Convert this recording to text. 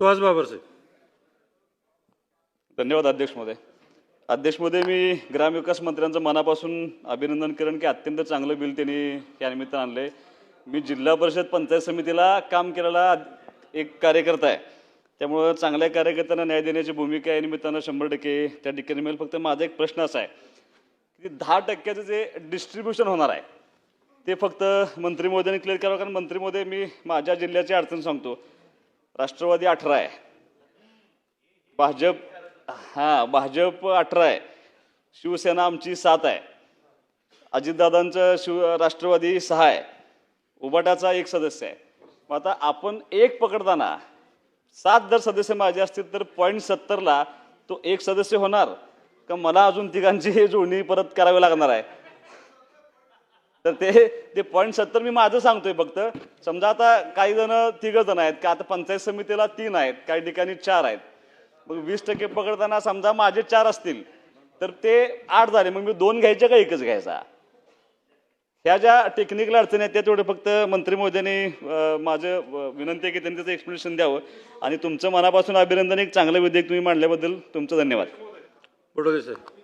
सुहास बाबर साहेब. धन्यवाद अध्यक्ष महोदय. अध्यक्ष महोदय, मी ग्रामविकास मंत्र्यांचं मनापासून अभिनंदन करेन की अत्यंत चांगलं बिल त्यांनी या निमित्तानं आणलंय. मी जिल्हा परिषद पंचायत समितीला काम केलेला एक कार्यकर्ता आहे, त्यामुळं चांगल्या कार्यकर्त्यांना न्याय देण्याची भूमिका या निमित्तानं 100% त्या ठिकाणी मिळेल. फक्त माझा एक प्रश्न असा आहे की 10% जे डिस्ट्रीब्युशन होणार आहे ते फक्त मंत्री महोदयांनी क्लिअर करावं. कारण मंत्री महोदय, मी माझ्या जिल्ह्याची अडचण सांगतो. राष्ट्रवादी 18 आहे, भाजप 18 आहे, शिवसेना आमची 7 आहे, अजितदादांचं राष्ट्रवादी 6 आहे, उबाटाचा 1 सदस्य आहे. मग आता आपण एक पकडताना 7 जर सदस्य माझे असतील तर 0.70ला तो 1 सदस्य होणार का मला अजून तिघांची जोडणी परत करावी लागणार आहे? तर ते 0.70 मी माझं सांगतोय. फक्त समजा आता काही जण 3 जण आहेत का, आता पंचायत समितीला 3 आहेत, काही ठिकाणी 4 आहेत. मग 20% पकडताना समजा माझे 4 असतील तर ते 8 झाले. मग मी 2 घ्यायचे का 1च घ्यायचा? ह्या ज्या टेक्निकल अडचणी आहेत त्या तेवढे फक्त मंत्री महोदयांनी माझं विनंती आहे की त्यांनी त्याचं एक्सप्लेनेशन द्यावं. आणि तुमचं मनापासून अभिनंदन. एक चांगलं विधेयक तुम्ही मांडल्याबद्दल तुमचं धन्यवाद. बडोले साहेब.